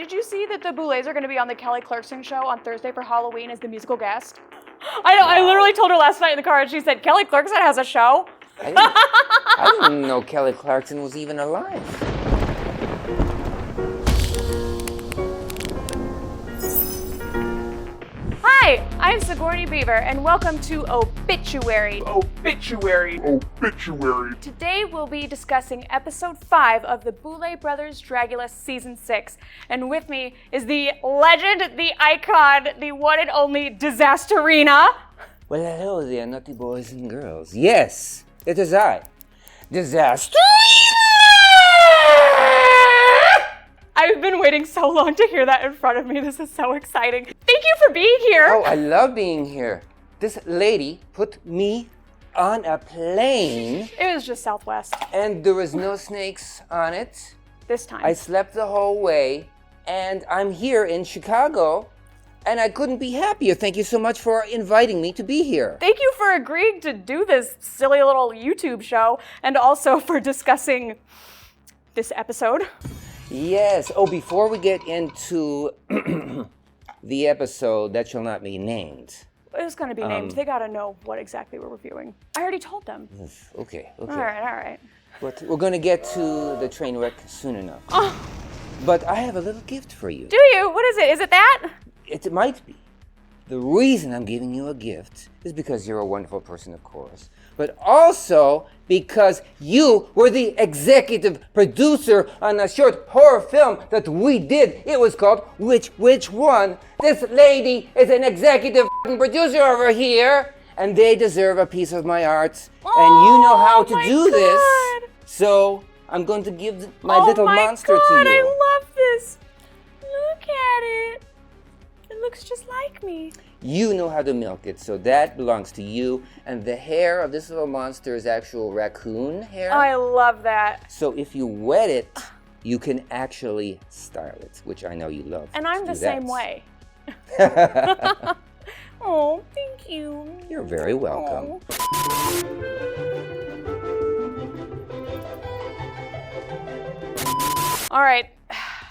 did you see that the Boulets are going to be on the Kelly Clarkson show on Thursday for Halloween as the musical guest? I know, I literally told her last night in the car, and she said, Kelly Clarkson has a show? I didn't know Kelly Clarkson was even alive. Hi, I'm Sigourney Beaver, and welcome to Obituary. Obituary. Today we'll be discussing episode 5 of the Boulet Brothers Dragula season 6. And with me is the legend, the icon, the one and only Disasterina. Well, hello there, naughty boys and girls. Yes, it is I, Disasterina! I've been waiting so long to hear that in front of me. This is so exciting. Thank you for being here. Oh, I love being here. This lady put me on a plane. It was just Southwest And there was no snakes on it. this time. I slept the whole way, and I'm here in Chicago, and I couldn't be happier. Thank you so much for inviting me to be here. Thank you for agreeing to do this silly little YouTube show and also for discussing this episode. Yes. Oh, before we get into the episode that shall not be named. It's going to be named. They got to know what exactly we're reviewing. I already told them. Okay. All right. But we're going to get to the train wreck soon enough. Oh, But I have a little gift for you. do you? What is it? Is it that? It might be. The reason I'm giving you a gift is because you're a wonderful person, of course, but also because you were the executive producer on a short horror film that we did. It was called Which One? This lady is an executive producer over here, and they deserve a piece of my art. And you know how to do this. So I'm going to give my little monster to you. I love this. Look at it. It looks just like me. You know how to milk it, so that belongs to you. And the hair of this little monster is actual raccoon hair. I love that. So if you wet it, you can actually style it, which I know you love. And to I'm do the same that. way. Oh, thank you. You're very welcome. All right,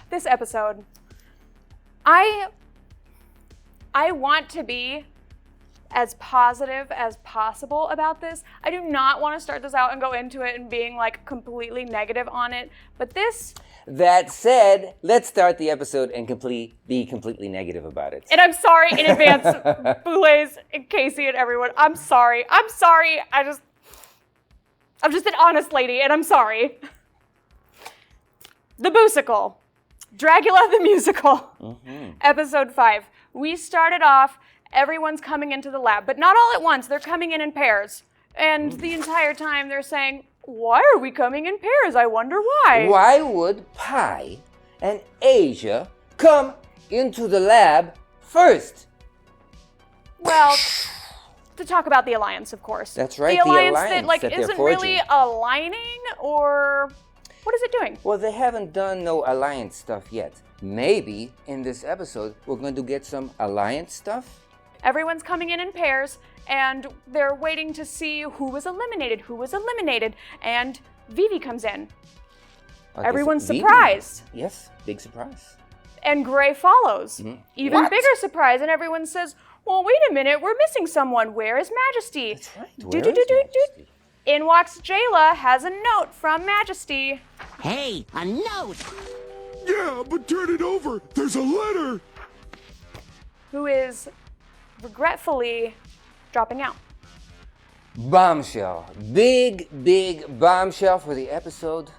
this episode, I want to be as positive as possible about this. I do not want to start this out and go into it and being like completely negative on it, but this, That said, let's start the episode and be completely negative about it. and I'm sorry in advance, Boulets and Casey and everyone, I'm sorry. I'm just an honest lady, and I'm sorry. The Boosicle, Dragula the Musical, episode 5. We started off, everyone's coming into the lab, but not all at once. They're coming in pairs. And the entire time they're saying, why are we coming in pairs? I wonder why. Why would Pi and Asia come into the lab first? Well, to talk about the Alliance, of course. That's right, The the Alliance alliance that, like, that they're isn't forging. really aligning, or what is it doing? Well, they haven't done no alliance stuff yet. Maybe in this episode we're going to get some alliance stuff. Everyone's coming in pairs, and they're waiting to see who was eliminated, and Vivi comes in. Everyone's Vivi? surprised. Yes, big surprise. And Gray follows. Even What? bigger surprise, and everyone says, well, wait a minute, we're missing someone. Where is Majesty? That's right. Do, Where do, is do, do, do. Majesty? In walks Jayla, has a note from Majesty. Hey, a note! Yeah, but turn it over. There's a letter. Who is regretfully dropping out. Bombshell. Big bombshell for the episode.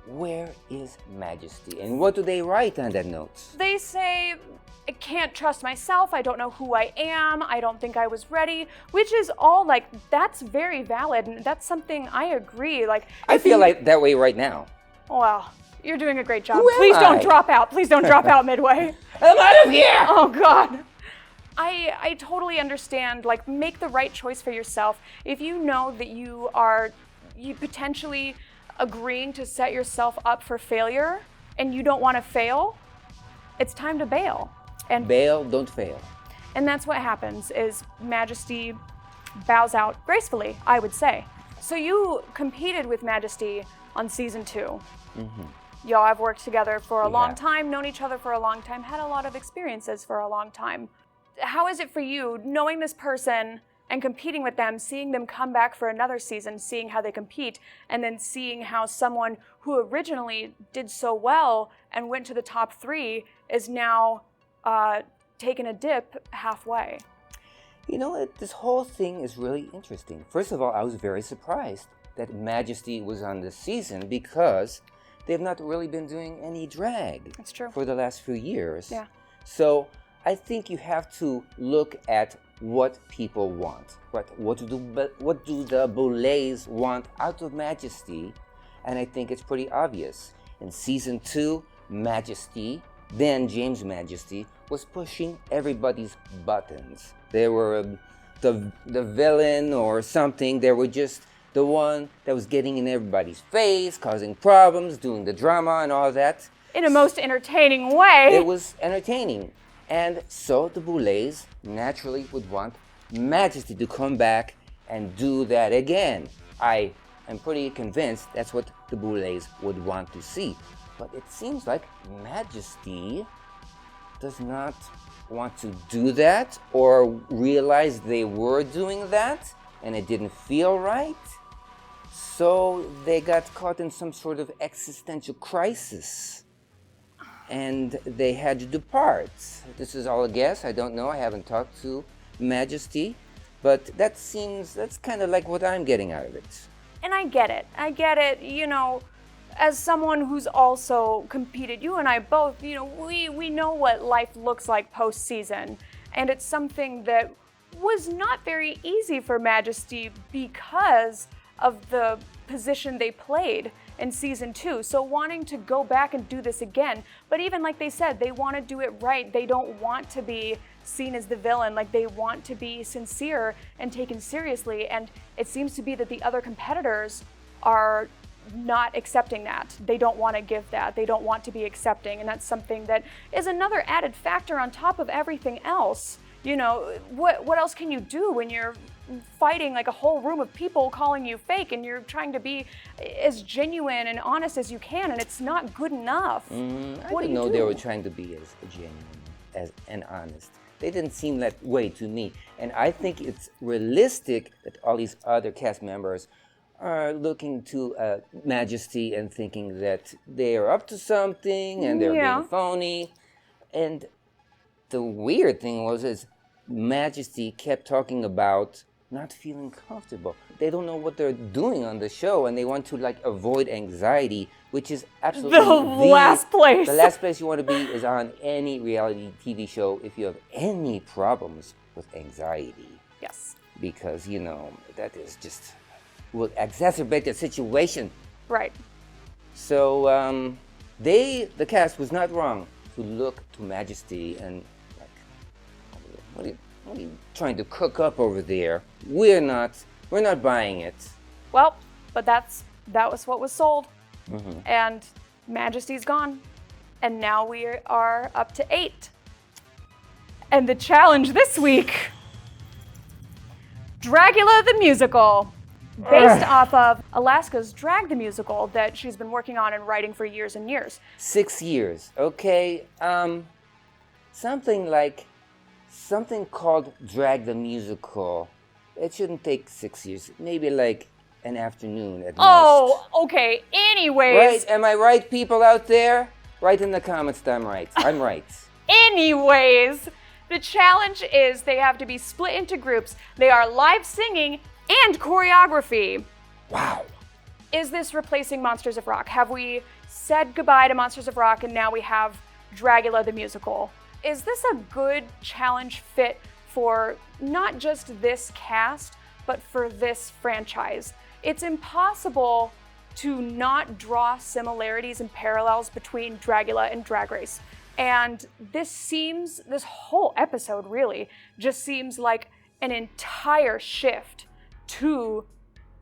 Where is Majesty? And what do they write on that note? They say, I can't trust myself, I don't know who I am, I don't think I was ready, which is all like, that's very valid, and that's something I agree. Like, I feel like that way right now. well, you're doing a great job. Who am Please don't I? drop out. Please don't drop out midway. I'm out of here! Oh God. I totally understand, like, make the right choice for yourself. If you know that you potentially agreeing to set yourself up for failure and you don't want to fail, it's time to bail. And Bail, don't fail. And that's what happens, is Majesty bows out gracefully, I would say. So you competed with Majesty on season 2. Y'all have worked together for a We long have. time, known each other for a long time, had a lot of experiences for a long time. How is it for you, knowing this person and competing with them, seeing them come back for another season, seeing how they compete, and then seeing how someone who originally did so well and went to the top 3 is now taking a dip halfway? You know what? This whole thing is really interesting. First of all, I was very surprised that Majesty was on this season because they've not really been doing any drag. That's true. For the last few years. Yeah. So I think you have to look at what people want. What do the Boulets want out of Majesty? And I think it's pretty obvious. In season 2, Majesty, then James Majesty, was pushing everybody's buttons. They were the villain or something. They were just the one that was getting in everybody's face, causing problems, doing the drama and all that. In a most entertaining way. It was entertaining. And so the Boulets naturally would want Majesty to come back and do that again. I am pretty convinced that's what the Boulets would want to see. But it seems like Majesty does not want to do that or realize they were doing that and it didn't feel right. So they got caught in some sort of existential crisis. And they had to depart. This is all a guess. I don't know. I haven't talked to Majesty. But that's kind of like what I'm getting out of it. And I get it. You know, as someone who's also competed, you and I both, you know, we know what life looks like post-season. And it's something that was not very easy for Majesty because of the position they played in season 2. So wanting to go back and do this again, but even like they said, they want to do it right. They don't want to be seen as the villain. Like, they want to be sincere and taken seriously. And it seems to be that the other competitors are not accepting that. They don't want to give that. They don't want to be accepting. And that's something that is another added factor on top of everything else. You know, what else can you do when you're fighting like a whole room of people calling you fake and you're trying to be as genuine and honest as you can, and it's not good enough? I What do didn't you know do? they were trying to be as genuine and honest. They didn't seem that way to me. And I think it's realistic that all these other cast members are looking to Majesty and thinking that they are up to something and they're Yeah. being phony. And the weird thing is Majesty kept talking about not feeling comfortable. They don't know what they're doing on the show and they want to like avoid anxiety, which is absolutely The last place. The last place you want to be is on any reality TV show if you have any problems with anxiety. Yes. Because, you know, that is just will exacerbate the situation. Right. So the cast was not wrong to look to Majesty and like, what are you trying to cook up over there? We're not buying it. Well, but that was what was sold. And Majesty's gone. And now we are up to 8. And the challenge this week, Dragula the Musical, based off of Alaska's Drag the Musical that she's been working on and writing for years and years. 6 years, okay? Something called Drag the Musical. It shouldn't take 6 years. Maybe like an afternoon at most. Oh, okay. Anyways. Right? Am I right, people out there? Write in the comments that I'm right. I'm right. Anyways, the challenge is they have to be split into groups. They are live singing and choreography. Wow. Is this replacing Monsters of Rock? Have we said goodbye to Monsters of Rock and now we have Dragula the Musical? Is this a good challenge fit for not just this cast, but for this franchise? It's impossible to not draw similarities and parallels between Dragula and Drag Race. And this whole episode really just seems like an entire shift to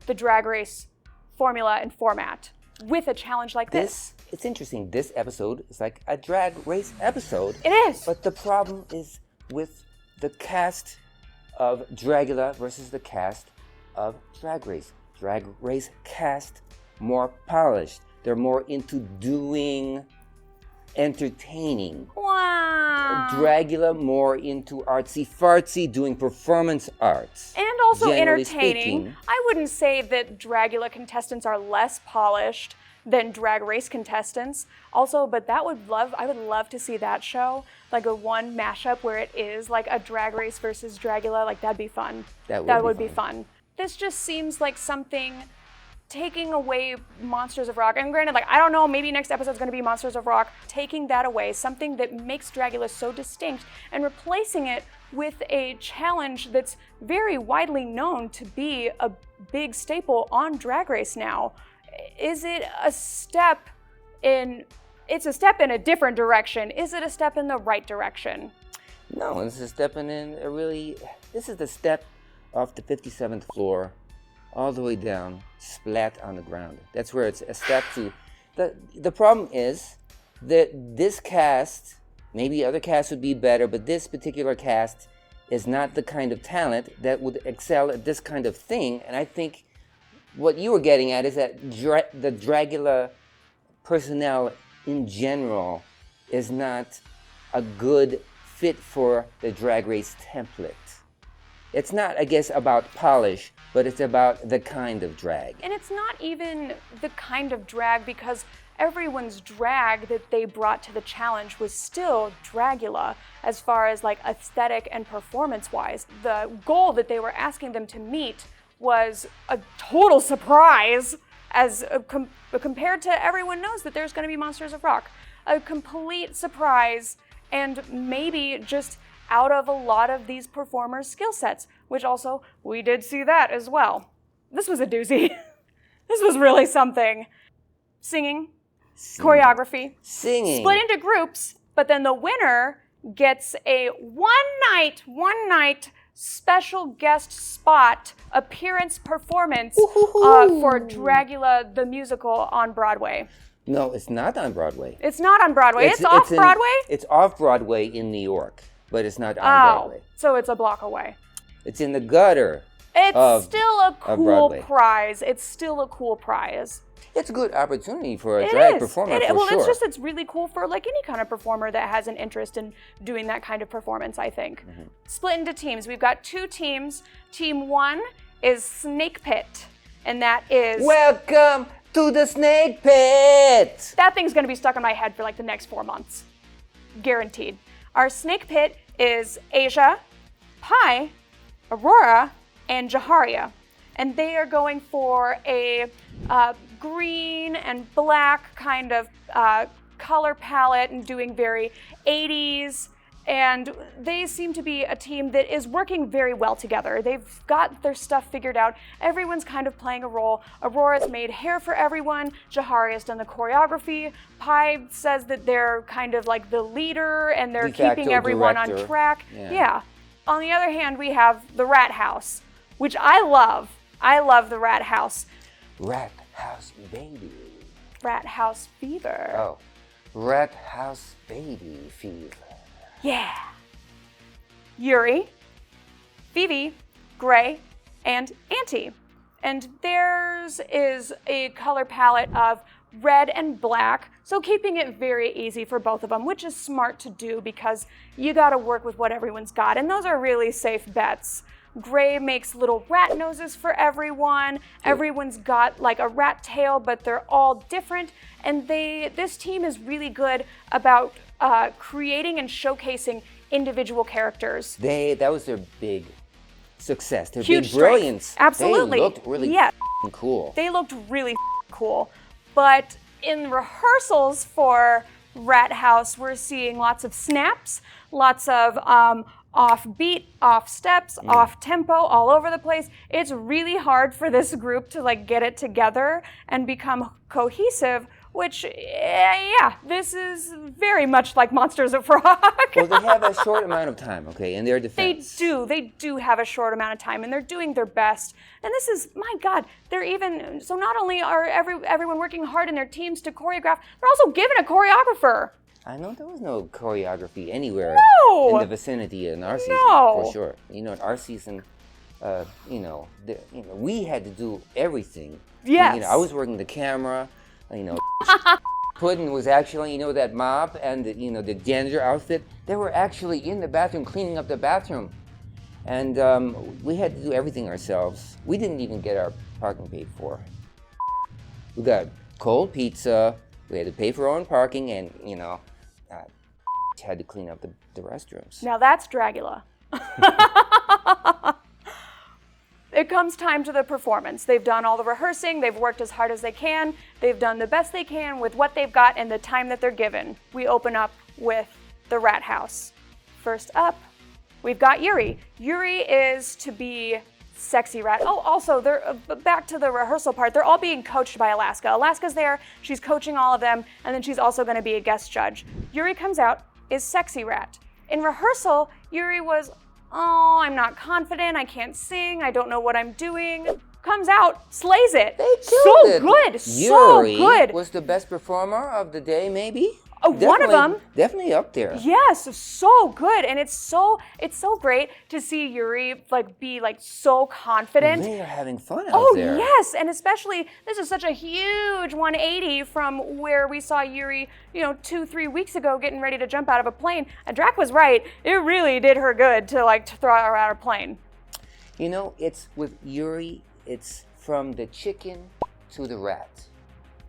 the Drag Race formula and format with a challenge like this. It's interesting. This episode is like a Drag Race episode. It is. But the problem is with the cast of Dragula versus the cast of Drag Race. Drag Race cast more polished. They're more into doing entertaining. Wow. Dragula more into artsy-fartsy, doing performance arts. And also Generally entertaining. speaking. I wouldn't say that Dragula contestants are less polished than Drag Race contestants. Also, but I would love to see that show, like a one mashup where it is like a Drag Race versus Dragula. Like that'd be fun. That would be fun. This just seems like something taking away Monsters of Rock. And granted, like, I don't know, maybe next episode's gonna be Monsters of Rock. Taking that away, something that makes Dragula so distinct, and replacing it with a challenge that's very widely known to be a big staple on Drag Race now. Is it a step in, it's a step in a different direction. Is it a step in the right direction? No, this is stepping in this is the step off the 57th floor all the way down, splat on the ground. That's where it's a step to. The problem is that this cast, maybe other casts would be better, but this particular cast is not the kind of talent that would excel at this kind of thing. And I think what you were getting at is that the Dragula personnel in general is not a good fit for the Drag Race template. It's not, I guess, about polish, but it's about the kind of drag. And it's not even the kind of drag, because everyone's drag that they brought to the challenge was still Dragula as far as like aesthetic and performance-wise. The goal that they were asking them to meet was a total surprise as compared to everyone knows that there's going to be Monsters of Rock. A complete surprise, and maybe just out of a lot of these performers' skill sets, which also, we did see that as well. This was a doozy. This was really something. Singing, choreography, Singing. split into groups, but then the winner gets a one night special guest spot appearance performance for Dragula the musical on Broadway. No, it's not on Broadway. It's not on Broadway. It's off Broadway? It's off Broadway in New York, but it's not on Broadway. So it's a block away. It's in the gutter. It's still a cool Broadway. prize. It's still a cool prize. It's a good opportunity for a drag performer, for well, sure. it's really cool for like any kind of performer that has an interest in doing that kind of performance, I think. Mm-hmm. Split into teams. We've got two teams. Team one is Snake Pit, and that is... Welcome to the Snake Pit! That thing's gonna be stuck in my head for like the next 4 months. Guaranteed. Our Snake Pit is Asia, Pi, Aurora, and Jaharia. And they are going for a green and black kind of color palette and doing very 80s. And they seem to be a team that is working very well together. They've got their stuff figured out. Everyone's kind of playing a role. Aurora's made hair for everyone. Jaharia's done the choreography. Pi says that they're kind of like the leader and they're keeping everyone on track. Yeah. On the other hand, we have the Rat House, which I love. I love the Rat House. Rat House Baby. Rat House Fever. Oh, Rat House Baby Fever. Yeah. Yuri, Phoebe, Gray, and Auntie. And theirs is a color palette of red and black, so keeping it very easy for both of them, which is smart to do because you gotta work with what everyone's got, and those are really safe bets. Gray makes little rat noses for everyone. Everyone's got like a rat tail, but they're all different. And this team is really good about creating and showcasing individual characters. That was their big success. Their Huge big brilliance. strength. Absolutely. They looked really cool. They looked really cool. But in rehearsals for Rat House, we're seeing lots of snaps, lots of off beat, off steps, off tempo, all over the place. It's really hard for this group to like get it together and become cohesive, which, this is very much like Monsters of Rock. Well, they have a short amount of time, okay, in their defense. They do have a short amount of time, and they're doing their best. And this is, my God, so not only are everyone working hard in their teams to choreograph, they're also given a choreographer. I know there was no choreography anywhere No. in the vicinity in our season, No. for sure. You know, in our season, we had to do everything. Yes. You know, I was working the camera, Puddin was actually, that mop and the janitor outfit. They were actually in the bathroom cleaning up the bathroom, and we had to do everything ourselves. We didn't even get our parking paid for. We got cold pizza. We had to pay for our own parking, and had to clean up the restrooms. Now that's Dragula. It comes time to the performance. They've done all the rehearsing, they've worked as hard as they can, they've done the best they can with what they've got and the time that they're given. We open up with the Rat House. First up, we've got Yuri. Yuri is to be sexy rat. Oh, also, they're back to the rehearsal part. They're all being coached by Alaska. Alaska's there, she's coaching all of them, and then she's also gonna be a guest judge. Yuri comes out, is sexy rat. In rehearsal, Yuri was, oh, I'm not confident, I can't sing, I don't know what I'm doing. Comes out, slays it. They killed it. Good, so Yuri good. was the best performer of the day, maybe? One of them. Definitely up there. Yes, so good, and it's so great to see Yuri be so confident. They are having fun out there. Oh yes, and especially this is such a huge 180 from where we saw Yuri, 2-3 weeks ago getting ready to jump out of a plane. And Drac was right; it really did her good to throw her out of a plane. It's with Yuri. It's from the chicken to the rat.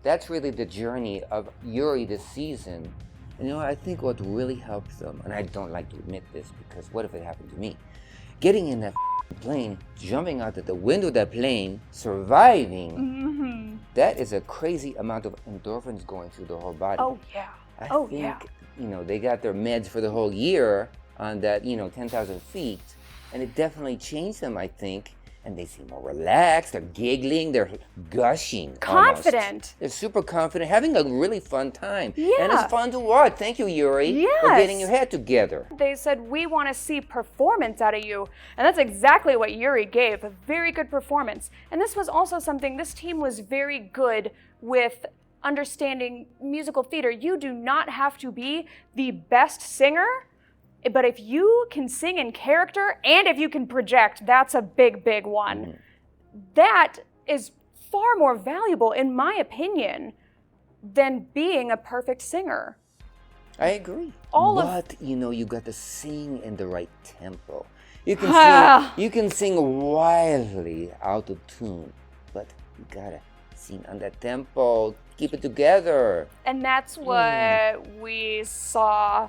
That's really the journey of Yuri this season. And I think what really helped them, and I don't like to admit this because what if it happened to me? Getting in that plane, jumping out of the window of that plane, surviving, that is a crazy amount of endorphins going through the whole body. Oh yeah. I think, they got their meds for the whole year on that, 10,000 feet, and it definitely changed them, I think. And they seem more relaxed, they're giggling, they're gushing. Confident. Almost. They're super confident, having a really fun time. Yeah. And it's fun to watch. Thank you, Yuri, for getting your head together. They said, we want to see performance out of you. And that's exactly what Yuri gave, a very good performance. And this was also something, this team was very good with understanding musical theater. You do not have to be the best singer, but if you can sing in character and if you can project, that's a big, big one. That is far more valuable, in my opinion, than being a perfect singer. I agree. You got to sing in the right tempo. You can sing wildly out of tune, but you gotta sing on that tempo. Keep it together. And that's what we saw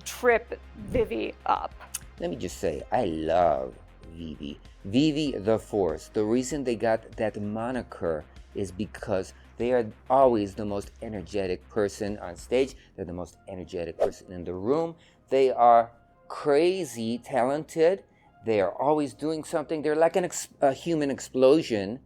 trip Vivi up. Let me just say, I love Vivi. Vivi the Force. The reason they got that moniker is because they are always the most energetic person on stage. They're the most energetic person in the room. They are crazy talented. They are always doing something. They're like a human explosion.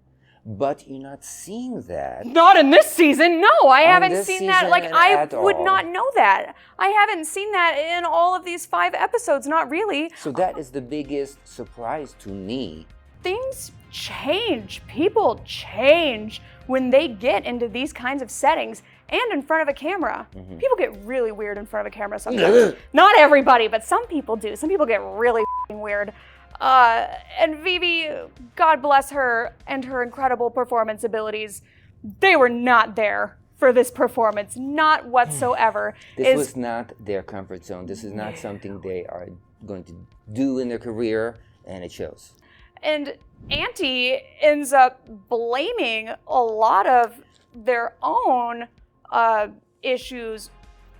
But you're not seeing that. Not in this season, no. I haven't seen that. I would all. not know that. I haven't seen that in all of these 5 episodes, not really. So that is the biggest surprise to me. Things change. People change when they get into these kinds of settings and in front of a camera. People get really weird in front of a camera sometimes. Not everybody, but some people do. Some people get really weird. And Vivi, God bless her and her incredible performance abilities, they were not there for this performance, not whatsoever. This was not their comfort zone. This is not something they are going to do in their career, and it shows. And Auntie ends up blaming a lot of their own issues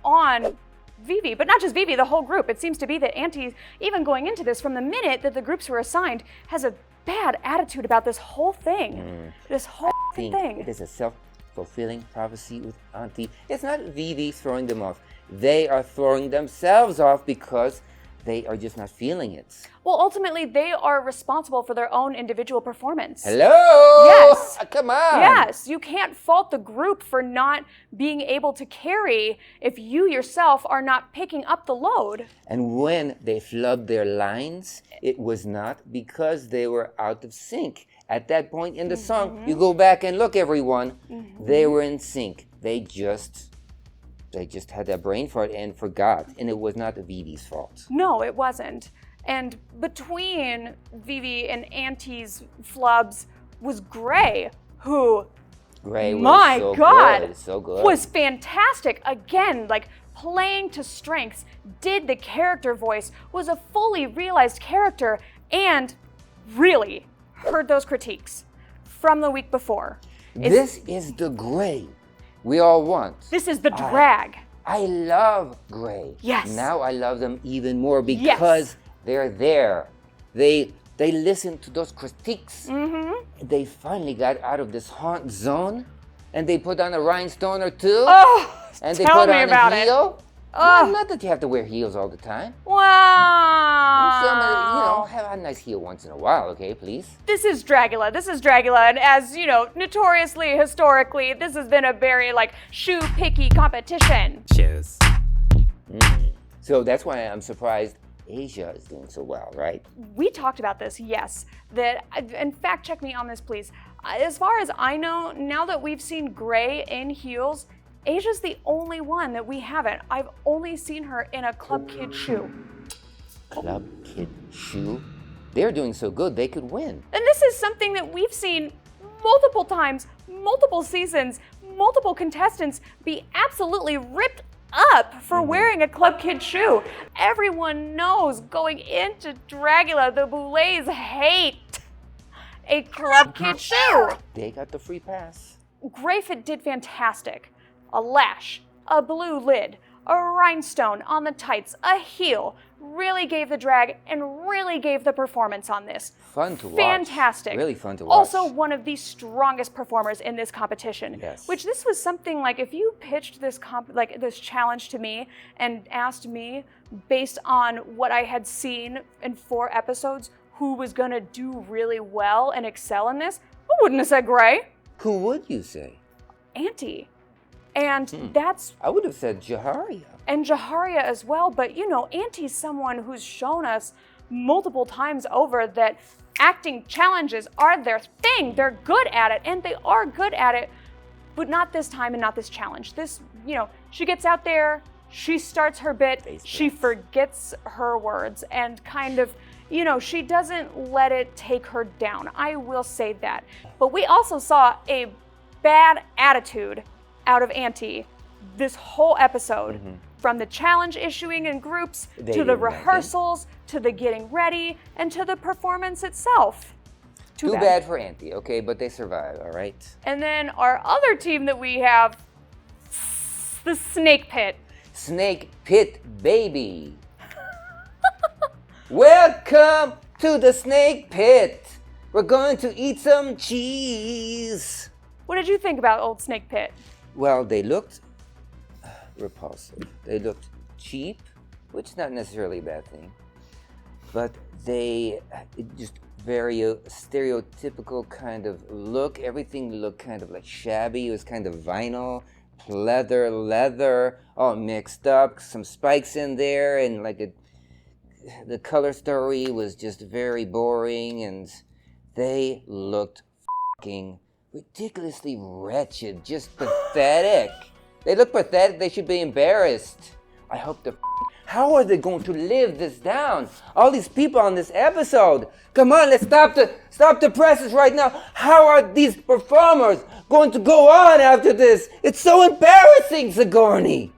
on Vivi, but not just Vivi, the whole group. It seems to be that Auntie, even going into this from the minute that the groups were assigned, has a bad attitude about this whole thing. This whole thing. It is a self-fulfilling prophecy with Auntie. It's not Vivi throwing them off. They are throwing themselves off because they are just not feeling it. Well, ultimately, they are responsible for their own individual performance. Hello? Yes. Come on. Yes. You can't fault the group for not being able to carry if you yourself are not picking up the load. And when they flubbed their lines, it was not because they were out of sync. At that point in the song, you go back and look, everyone, they were in sync. They just had that brain fart and forgot, and it was not Vivi's fault. No, it wasn't. And between Vivi and Auntie's flubs was Gray, who Gray was my so God, good. So good. was fantastic. Again, like playing to strengths, did the character voice, was a fully realized character, and really heard those critiques from the week before. This is the Gray we all want. This is the drag. I love Gray. Yes. Now I love them even more because they're there. They listened to those critiques. Mm-hmm. They finally got out of this haunt zone, and they put on a rhinestone or two. Oh, and they tell put me on about a it. heel. Well, not that you have to wear heels all the time. Wow. Some, have a nice heel once in a while, okay, please? This is Dragula. And as, notoriously, historically, this has been a very, shoe-picky competition. Shoes. So that's why I'm surprised Asia is doing so well, right? We talked about this, yes. And fact check me on this, please. As far as I know, now that we've seen Gray in heels, Asia's the only one that we haven't. I've only seen her in a Club Kid shoe. Club Kid shoe? They're doing so good, they could win. And this is something that we've seen multiple times, multiple seasons, multiple contestants be absolutely ripped up for wearing a Club Kid shoe. Everyone knows going into Dragula, the Boulets hate a Club Kid shoe. They got the free pass. Greyfit did fantastic. A lash, a blue lid, a rhinestone on the tights, a heel, really gave the drag and really gave the performance on this. Fun to watch. Fantastic. Really fun to watch. Also one of the strongest performers in this competition. Yes. Which this was something like if you pitched this this challenge to me and asked me based on what I had seen in 4 episodes who was gonna do really well and excel in this, I wouldn't have said Gray. Who would you say? Auntie. And that's I would have said Jaharia. and Jaharia as well, but Auntie's someone who's shown us multiple times over that acting challenges are their thing. They're good at it, and they are good at it, but not this time and not this challenge. This, she gets out there, she starts her bit, she forgets her words, and kind of, she doesn't let it take her down. I will say that. But we also saw a bad attitude out of Auntie this whole episode. From the challenge issuing in groups, to the rehearsals, to the getting ready, and to the performance itself. Too bad for Auntie, okay, but they survived, all right? And then our other team that we have, the Snake Pit. Snake Pit Baby. Welcome to the Snake Pit. We're going to eat some cheese. What did you think about old Snake Pit? Well, they looked repulsive. They looked cheap, which is not necessarily a bad thing. But they just very stereotypical kind of look. Everything looked kind of like shabby. It was kind of vinyl, leather, all mixed up. Some spikes in there, and the color story was just very boring. And they looked fucking ridiculously wretched, just pathetic. They look pathetic. They should be embarrassed. I hope how are they going to live this down? All these people on this episode. Come on, let's stop the presses right now. How are these performers going to go on after this? It's so embarrassing, Sigourney.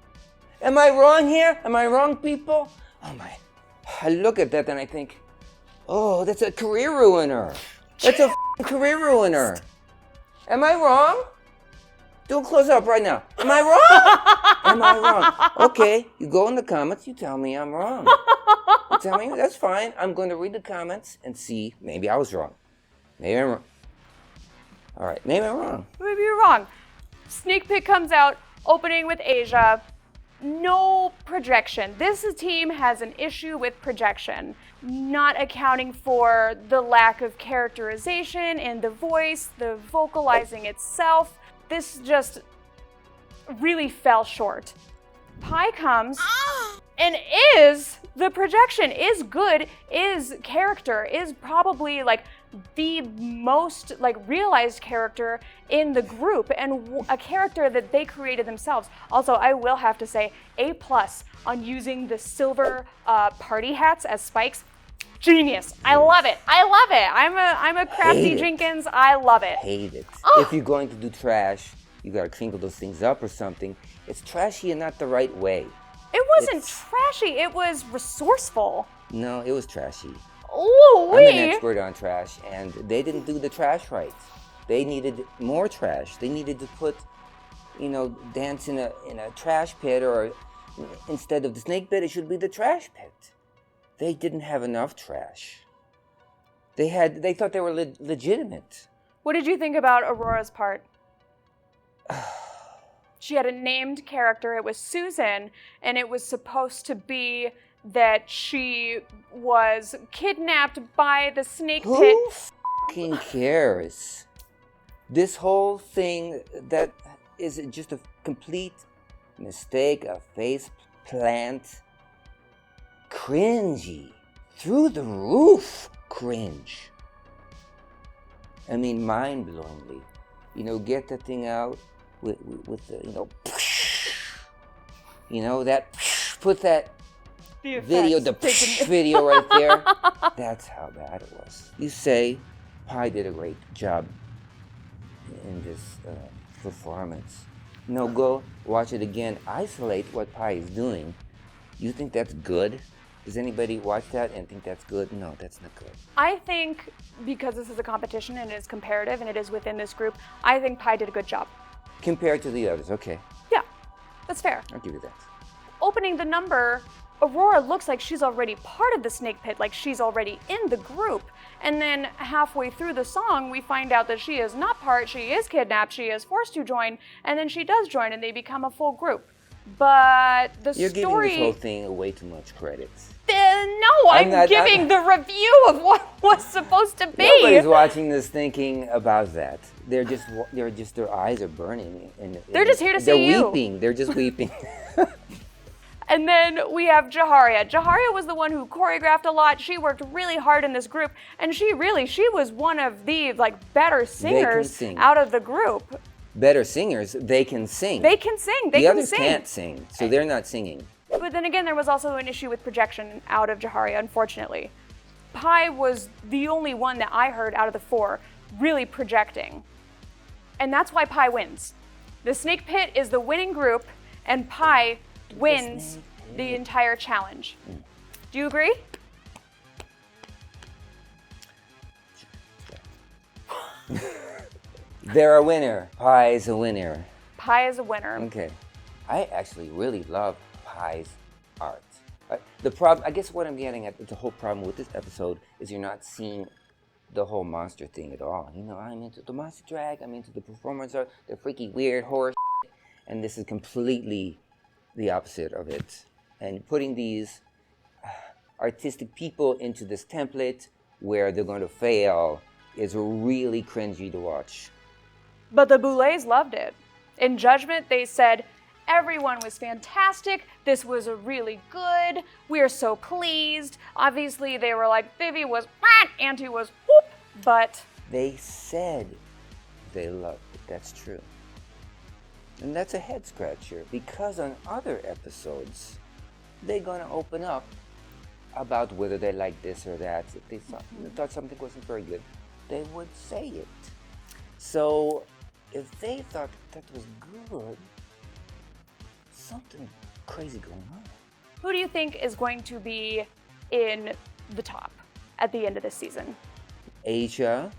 Am I wrong here? Am I wrong, people? Oh my. I look at that and I think, oh, that's a career ruiner. That's a career ruiner. Am I wrong? Do a close up right now. Am I wrong? Am I wrong? Okay, you go in the comments, you tell me I'm wrong. You tell me, that's fine. I'm going to read the comments and see, maybe I was wrong. Maybe I'm wrong. All right, maybe I'm wrong. Maybe you're wrong. Snake Pit comes out, opening with Asia. No projection. This team has an issue with projection, not accounting for the lack of characterization in the voice, the vocalizing itself. This just really fell short. Pie comes and is the projection, is good, is character, is probably the most realized character in the group, and a character that they created themselves. Also, I will have to say A+ on using the silver party hats as spikes. Genius. I love it. I love it. I'm a crafty Hate it. Jenkins. I love it. Hate it. Oh. If you're going to do trash, you gotta crinkle those things up or something. It's trashy and not the right way. It wasn't trashy. It was resourceful. No, it was trashy. Ooh, I'm an expert on trash, and they didn't do the trash right. They needed more trash. They needed to put, dance in a trash pit, or instead of the snake pit, it should be the trash pit. They didn't have enough trash. They thought they were legitimate. What did you think about Aurora's part? She had a named character. It was Susan, and it was supposed to be that she was kidnapped by the snake pit. Who fucking cares? This whole thing, that is just a complete mistake, a face plant. Cringy. Through the roof cringe. I mean, mind-blowingly. Get that thing out with the, that, put that video, the video right there. That's how bad it was. You say Pi did a great job in this performance. No, go watch it again. Isolate what Pi is doing. You think that's good? Does anybody watch that and think that's good? No, that's not good. I think because this is a competition and it is comparative and it is within this group, I think Pi did a good job. Compared to the others, okay. Yeah, that's fair. I'll give you that. Opening the number, Aurora looks like she's already part of the snake pit, like she's already in the group. And then halfway through the song, we find out that she is not part, she is kidnapped, she is forced to join, and then she does join and they become a full group. But You're story... giving this whole thing way too much credit. No, I'm giving the review of what was supposed to be. Nobody's watching this thinking about that. Their eyes are burning. And They're just here to see you. They're weeping. They're just weeping. And then we have Jaharia. Jaharia was the one who choreographed a lot. She worked really hard in this group, and she was one of the better singers out of the group. Better singers, they can sing. They can sing. The others can't sing, so they're not singing. But then again, there was also an issue with projection out of Jaharia, unfortunately. Pi was the only one that I heard out of the four really projecting. And that's why Pi wins. The Snake Pit is the winning group, and Pi wins the entire challenge. Do you agree? They're a winner. Pi is a winner. Pi is a winner. Okay. I actually really love Pi's art. The problem, I guess what I'm getting at, the whole problem with this episode is you're not seeing the whole monster thing at all. I'm into the monster drag, I'm into the performance art, the freaky weird horror shit, and this is completely the opposite of it. And putting these artistic people into this template where they're going to fail is really cringy to watch. But the Boulets loved it. In judgment, they said, everyone was fantastic. This was a really good. We're so pleased. Obviously, they were like, Vivi was Auntie was whoop. But they said they loved it. That's true. And that's a head scratcher because on other episodes, they're going to open up about whether they like this or that. If they thought something wasn't very good, they would say it. So if they thought that was good, something crazy going on. Who do you think is going to be in the top at the end of this season? Asia,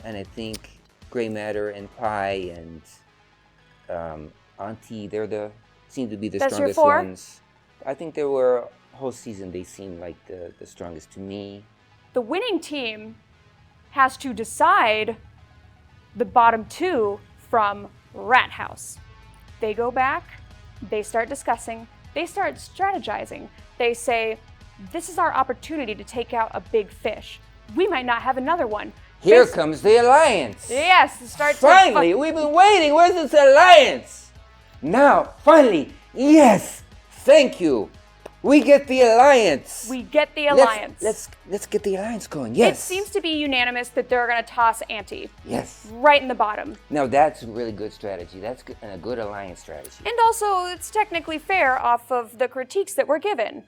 and I think Grey Matter and Pi and Auntie, seem to be the That's strongest your four? ones. I think there were whole season they seemed like the strongest to me. The winning team has to decide the bottom two from Rat House. They go back, they start discussing, they start strategizing. They say, this is our opportunity to take out a big fish. We might not have another one. Here comes the alliance. Yes, Finally, we've been waiting. Where's this alliance? Now, finally, yes, thank you. We get the alliance. We get the alliance. Let's get the alliance going. Yes. It seems to be unanimous that they're going to toss Auntie. Yes. Right in the bottom. Now that's a really good strategy. That's good, and a good alliance strategy. And also, it's technically fair off of the critiques that were given.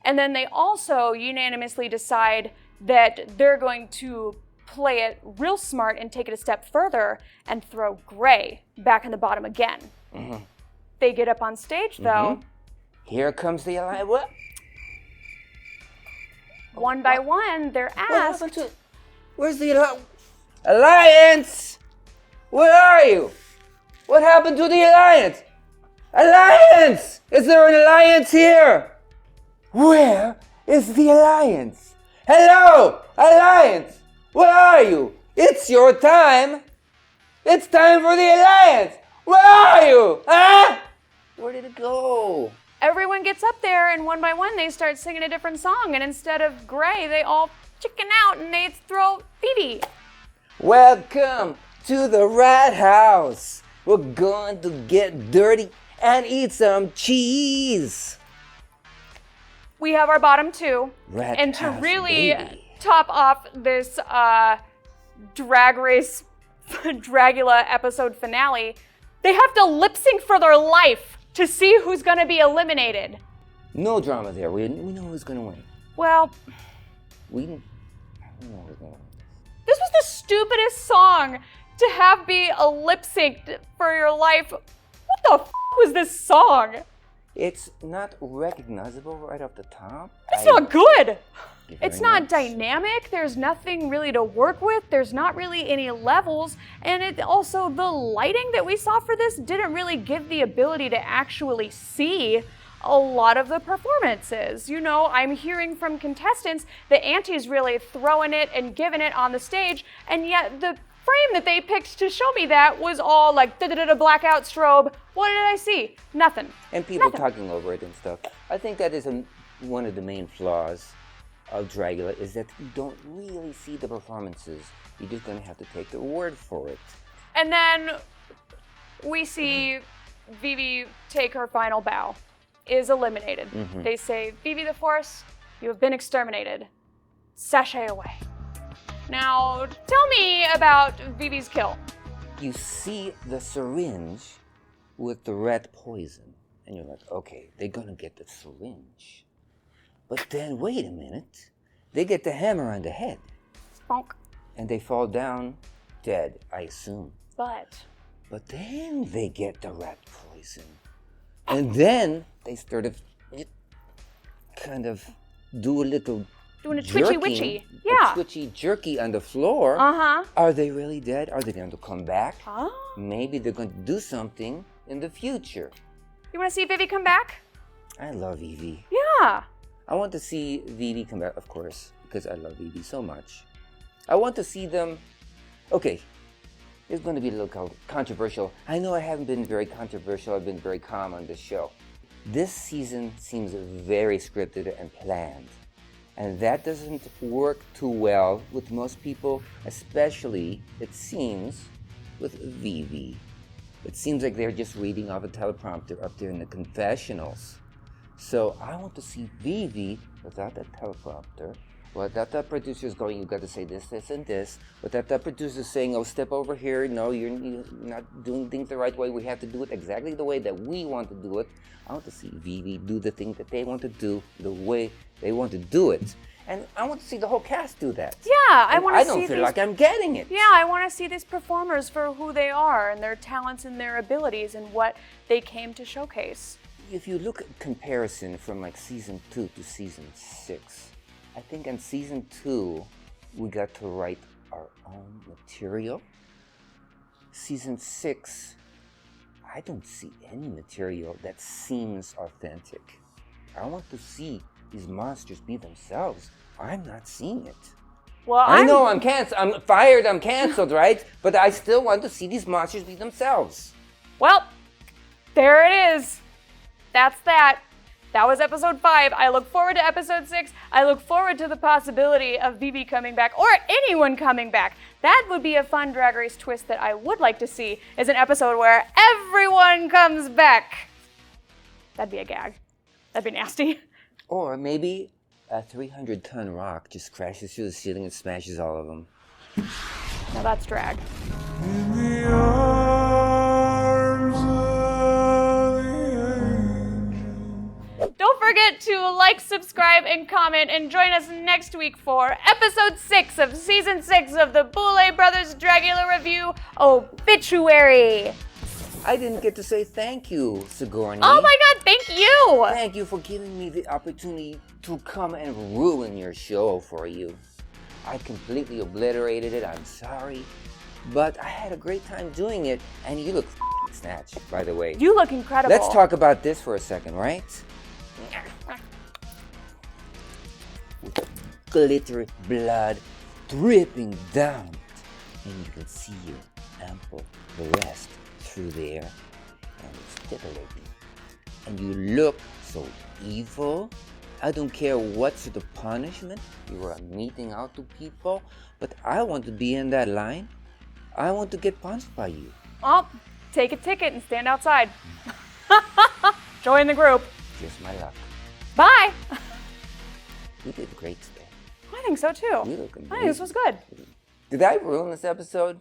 And then they also unanimously decide that they're going to play it real smart and take it a step further and throw Gray back in the bottom again. They get up on stage, though. Here comes the alliance. What? One by one, they're asked. Where's the alliance? Where are you? What happened to the alliance? Alliance! Is there an alliance here? Where is the alliance? Hello, alliance! Where are you? It's your time. It's time for the alliance. Where are you? Huh? Where did it go? Everyone gets up there, and one by one, they start singing a different song. And instead of Gray, they all chicken out and they throw Phoebe. Welcome to the Rat House. We're going to get dirty and eat some cheese. We have our bottom two. Rat and to House, really baby. top off this Drag Race Dragula episode finale, they have to lip sync for their life to see who's going to be eliminated. No drama there. We know who's going to win. Well, I don't know who's going to win. this was the stupidest song to have be a lip sync for your life. What the was this song? It's not recognizable right off the top. It's not good. It's It's not dynamic. There's nothing really to work with. There's not really any levels. And it also, the lighting that we saw for this didn't really give the ability to actually see a lot of the performances. You know, I'm hearing from contestants that Auntie's really throwing it and giving it on the stage, and yet the frame that they picked to show me that was all like da-da-da-da blackout strobe. What did I see? Nothing. And people Nothing. talking over it and stuff. I think that is one of the main flaws of Dragula, is that you don't really see the performances. You're just going to have to take their word for it. And then we see Vivi take her final bow, is eliminated. They say, Vivi the Force, you have been exterminated. Sashay away. Now, tell me about Vivi's kill. You see the syringe with the rat poison, and you're like, okay, they're going to get the syringe. But then, wait a minute, they get the hammer on the head, Bonk. and they fall down dead, I assume. But But then they get the rat poison. And then they sort of kind of do a little doing a twitchy jerking, witchy. a Yeah. twitchy jerky on the floor. Uh-huh. Are they really dead? Are they going to come back? Huh? Maybe they're going to do something in the future. You want to see Vivi come back? I love Evie. Yeah. I want to see Vivi come back, of course, because I love Evie so much. I want to see them... Okay, it's going to be a little controversial. I know I haven't been very controversial. I've been very calm on this show. This season seems very scripted and planned. And that doesn't work too well with most people, especially, it seems, with Vivi. It seems like they're just reading off a teleprompter up there in the confessionals. So I want to see Vivi without that teleprompter, without the producers going, you got to say this, this, and this, without the producers saying, oh, step over here, no, you're not doing things the right way, we have to do it exactly the way that we want to do it. I want to see Vivi do the thing that they want to do, the way they want to do it. And I want to see the whole cast do that. Yeah, I want to see I don't feel like I'm getting it. Yeah, I want to see these performers for who they are and their talents and their abilities and what they came to showcase. If you look at comparison from like season 2 to season 6, I think in season 2, we got to write our own material. Season 6, I don't see any material that seems authentic. I want to see these monsters be themselves. I'm not seeing it. Well, I know I'm fired, I'm canceled, right? But I still want to see these monsters be themselves. Well, there it is. That's that. That was episode 5. I look forward to episode 6. I look forward to the possibility of Vivi coming back or anyone coming back. That would be a fun Drag Race twist that I would like to see, is an episode where everyone comes back. That'd be a gag. That'd be nasty. Or maybe a 300-ton rock just crashes through the ceiling and smashes all of them. Now that's drag. In the arms of the angel. Don't forget to like, subscribe, and comment, and join us next week for episode 6 of season 6 of the Boulet Brothers Dragula review, Obituary. I didn't get to say thank you, Sigourney. Oh my God, thank you. Thank you for giving me the opportunity to come and ruin your show for you. I completely obliterated it, I'm sorry. But I had a great time doing it, and you look snatched, by the way. You look incredible. Let's talk about this for a second, right? With glitter blood dripping down, and you can see your ample breast through there, and it's titillating. And you look so evil. I don't care what's the punishment you are meting out to people, but I want to be in that line. I want to get punched by you. Well, take a ticket and stand outside. Join the group. Just my luck. Bye. You did great today. I think so too. You look I think this was good. Did I ruin this episode?